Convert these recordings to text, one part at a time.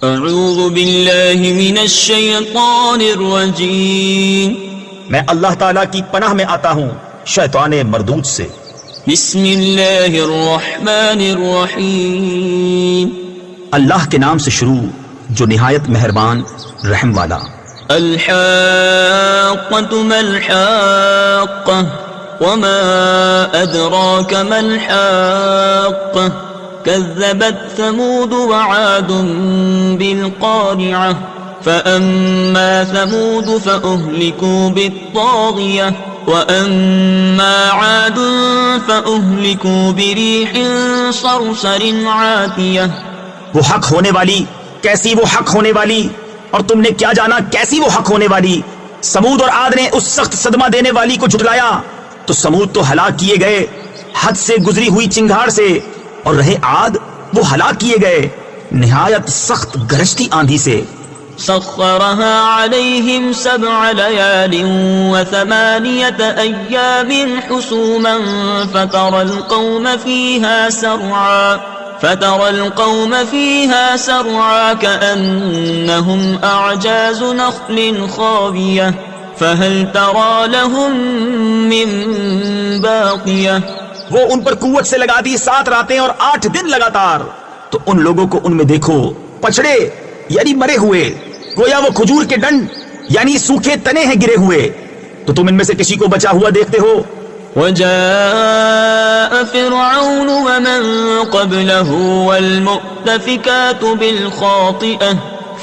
اعوذ باللہ من الشیطان الرجیم، میں اللہ تعالیٰ کی پناہ میں آتا ہوں شیطان مردود سے۔ بسم اللہ الرحمن الرحیم، اللہ کے نام سے شروع جو نہایت مہربان رحم والا۔ الحاقۃ ما الحاقۃ وما ادراک ما الحاقۃ كذبت ثمود وعاد بالقارعة فأما ثمود فأهلكوا بالطاغية وأما عاد فأهلكوا بريح صرصر عاتية۔ وہ حق ہونے والی، کیسی وہ حق ہونے والی، اور تم نے کیا جانا کیسی وہ حق ہونے والی۔ سمود اور عاد نے اس سخت صدمہ دینے والی کو جھٹلایا تو سمود تو ہلاک کیے گئے حد سے گزری ہوئی چنگھاڑ سے، اور رہے عاد وہ ہلاک کیے گئے نہایت سخت گرجتی آندھی سے۔ سخرها عليهم 7 ليال و8 أيام حسوما فترى القوم فيها سرعا كأنهم أعجاز نخل خاوية فهل ترى لهم من باقية۔ وہ ان پر قوت سے لگا دی 7 راتیں اور 8 دن لگاتار، تو ان لوگوں کو ان میں دیکھو پچھڑے یعنی مرے ہوئے، گویا وہ کھجور کے ڈنڈ یعنی سوکھے تنے ہیں گرے ہوئے، تو تم ان میں سے کسی کو بچا ہوا دیکھتے ہو۔ وجاء فرعون ومن قبله والمؤتفكات بالخاطئة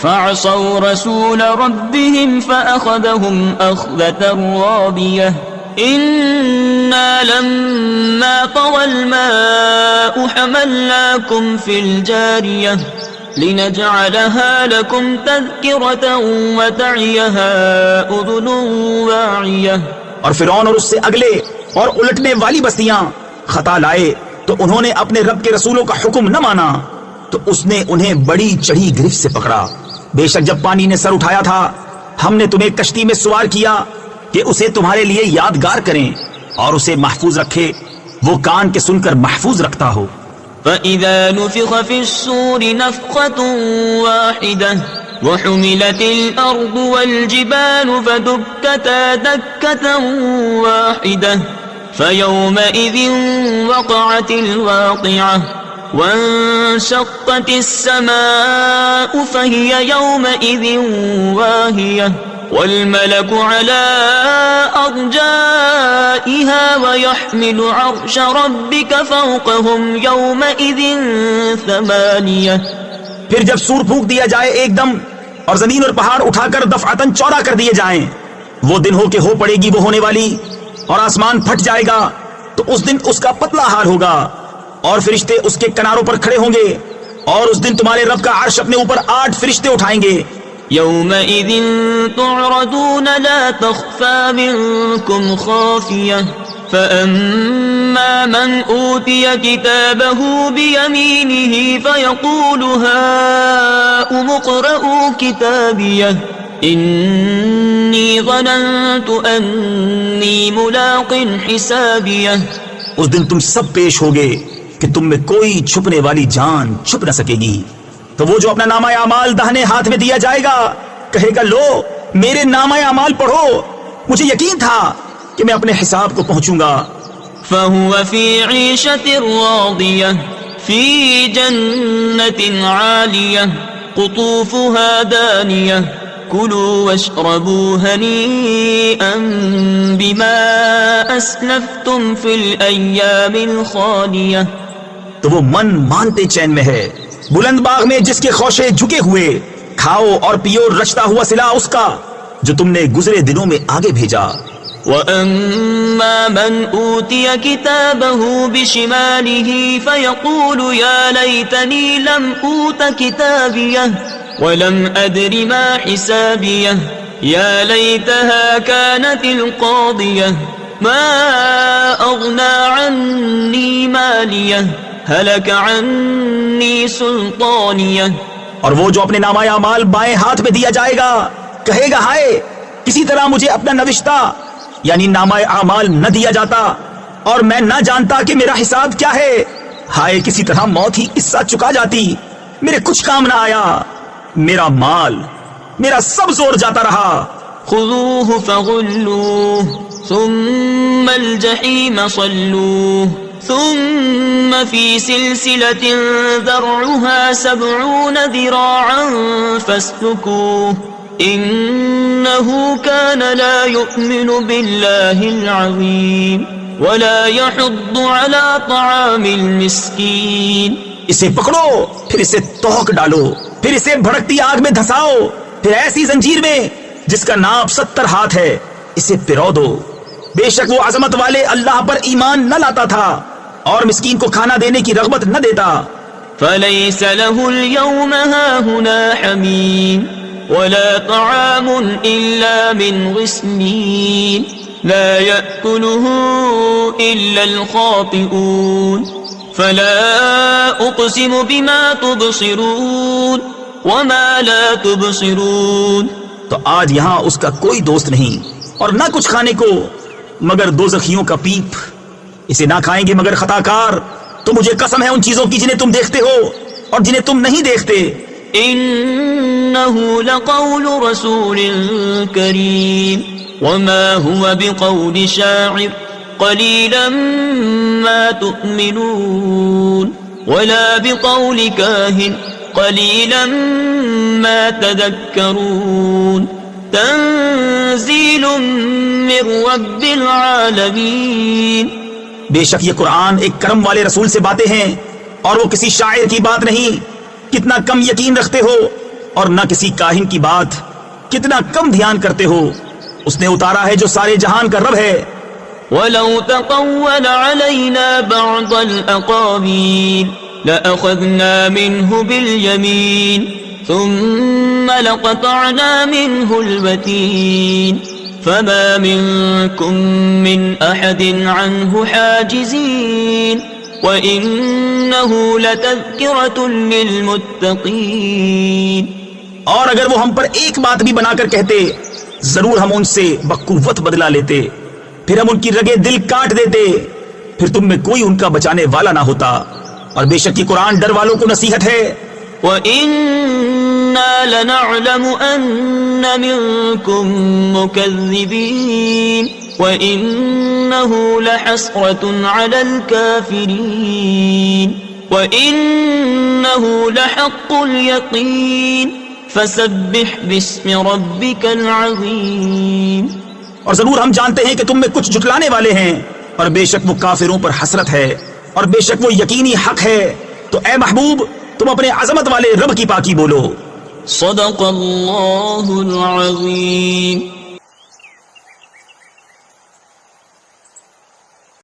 فعصوا رسول ربهم فأخذهم أخذة رابية إنا لما طغى الماء حملناكم في الجارية لنجعلها لكم تذكرة وتعيها أذن واعية۔ اور فرعون اور اس سے اگلے اور الٹنے والی بستیاں خطا لائے تو انہوں نے اپنے رب کے رسولوں کا حکم نہ مانا تو اس نے انہیں بڑی چڑھی گرفت سے پکڑا۔ بے شک جب پانی نے سر اٹھایا تھا ہم نے تمہیں کشتی میں سوار کیا کہ اسے تمہارے لیے یادگار کریں اور اسے محفوظ رکھے، وہ کان کے سن کر محفوظ رکھتا ہو۔ فَإِذَا نُفِخَ فِي الصُّورِ نَفْخَةٌ وَاحِدَةٌ وَحُمِلَتِ الْأَرْضُ وَالْجِبَالُ فَدُكَّتَا دَكَّةً وَاحِدَةً فَيَوْمَئِذٍ وَقَعَتِ الْوَاقِعَةُ وَانشَقَّتِ السَّمَاءُ فَهِيَ يَوْمَئِذٍ وَاهِيَةٌ وَالْمَلَكُ عَلَى أَرْجَائِهَا وَيَحْمِلُ عَرْشَ رَبِّكَ فَوْقَهُمْ يَوْمَئِذٍ 8۔ پھر جب سور پھونک دیا جائے ایک دم اور زمین اور پہاڑ اٹھا کر دفعتاً چودا کر دیے جائیں، وہ دن ہو کہ ہو پڑے گی وہ ہونے والی، اور آسمان پھٹ جائے گا تو اس دن اس کا پتلا حال ہوگا، اور فرشتے اس کے کناروں پر کھڑے ہوں گے، اور اس دن تمہارے رب کا عرش اپنے اوپر 8 فرشتے اٹھائیں گے۔ يومئذ تعرضون لا تخفى منكم خافية فأما من أوتي كتابه بيمينه فيقول هاؤم اقرءوا كتابيه إني ظننت أني ملاق حسابيه۔ اس دن تم سب پیش ہوگے کہ تم میں کوئی چھپنے والی جان چھپ نہ سکے گی، تو وہ جو اپنا نامہ اعمال داہنے ہاتھ میں دیا جائے گا کہے گا لو میرے نامہ اعمال پڑھو، مجھے یقین تھا کہ میں اپنے حساب کو پہنچوں گا۔ فهو في عيشة راضية في جنة عالية قطوفها دانية كلوا واشربوا هنيئا بما أسلفتم في الأيام الخالية۔ تو وہ من مانتے چین میں ہے بلند باغ میں جس کے خوشے جھکے ہوئے، کھاؤ اور پیو رچتا ہوا صلہ اس کا جو تم نے گزرے دنوں میں آگے بھیجا۔ وَأَمَّا مَنْ أُوتِيَ كِتَابَهُ بِشِمَالِهِ فَيَقُولُ يَا لَيْتَنِي لَمْ أُوتَ كِتَابِيَهْ وَلَمْ أَدْرِ مَا حِسَابِيَهْ يَا لَيْتَهَا كَانَتِ الْقَاضِيَةَ مَا أَغْنَى عَنِّي مَالِيَهْ هَلَكَ عَنِّي سُلْطَانِيَهْ۔ اور وہ جو اپنے نامہ اعمال بائیں ہاتھ میں دیا جائے گا کہے گا ہائے کسی طرح مجھے اپنا نوشتہ یعنی نامہ اعمال نہ دیا جاتا اور میں نہ جانتا کہ میرا حساب کیا ہے، ہائے کسی طرح موت ہی قصہ چکا جاتی، میرے کچھ کام نہ آیا۔ میرا مال، میرا سب زور جاتا رہا۔ خذوه فغلوه ثم الجحيم صلوه ثم في سلسلة ذرعها 70 ذراعا فاسلكوه إنه كان لا يؤمن بالله العظيم ولا يحض على طعام المسكين۔ اسے پکڑو، پھر اسے توق ڈالو، پھر اسے بھڑکتی آگ میں دھساؤ، پھر ایسی زنجیر میں جس کا ناپ 70 ہاتھ ہے اسے پرو دو۔ بے شک وہ عظمت والے اللہ پر ایمان نہ لاتا تھا اور مسکین کو کھانا دینے کی رغبت نہ دیتا۔ فليس له اليوم هاهنا حميم ولا طعام إلا من غسلين لا يأكله إلا الخاطئون فلا أقسم بما تبصرون وما لا تبصرون۔ تو آج یہاں اس کا کوئی دوست نہیں اور نہ کچھ کھانے کو مگر دوزخیوں کا پیپ، اسے نہ کھائیں گے مگر خطا کار۔ تو مجھے قسم ہے ان چیزوں کی جنہیں تم دیکھتے ہو اور جنہیں تم نہیں دیکھتے۔ إنه لقول رسول كريم وما هو بقول شاعر قليلا ما تؤمنون ولا بقول كاهن قليلا ما تذكرون تنزيل من رب العالمين۔ بے شک یہ قرآن ایک کرم والے رسول سے باتیں ہیں اور وہ کسی شاعر کی بات نہیں، کتنا کم یقین رکھتے ہو، اور نہ کسی کاہن کی بات، کتنا کم دھیان کرتے ہو۔ اس نے اتارا ہے جو سارے جہان کا رب ہے۔ وَلَوْ تَقَوَّلَ عَلَيْنَا بَعْضَ الْأَقَاوِيلِ لَأَخَذْنَا مِنْهُ بِالْيَمِينِ ثُمَّ لَقَطَعْنَا مِنْهُ الْوَتِينَ فَمَا مِنْكُمْ مِنْ أَحَدٍ عَنْهُ حَاجِزِينَ وَإِنَّهُ لَتَذْكِرَةٌ لِلْمُتَّقِينَ۔ اور اگر وہ ہم پر ایک بات بھی بنا کر کہتے ضرور ہم ان سے بقوت بدلا لیتے، پھر ہم ان کی رگیں دل کاٹ دیتے، پھر تم میں کوئی ان کا بچانے والا نہ ہوتا۔ اور بے شک یہ قرآن ڈر والوں کو نصیحت ہے۔ وَإِنَّا لَنَعْلَمُ أَنَّ مِنكُم مُّكَذِّبِينَ وَإِنَّهُ لَحَسْرَةٌ عَلَى الْكَافِرِينَ وَإِنَّهُ لَحَقُّ الْيَقِينِ فَسَبِّحْ بِاسْمِ رَبِّكَ الْعَظِيمِ۔ اور ضرور ہم جانتے ہیں کہ تم میں کچھ جھٹلانے والے ہیں، اور بے شک وہ کافروں پر حسرت ہے، اور بے شک وہ یقینی حق ہے۔ تو اے محبوب تم اپنے عظمت والے رب کی پاکی بولو۔ صدق اللہ العظیم۔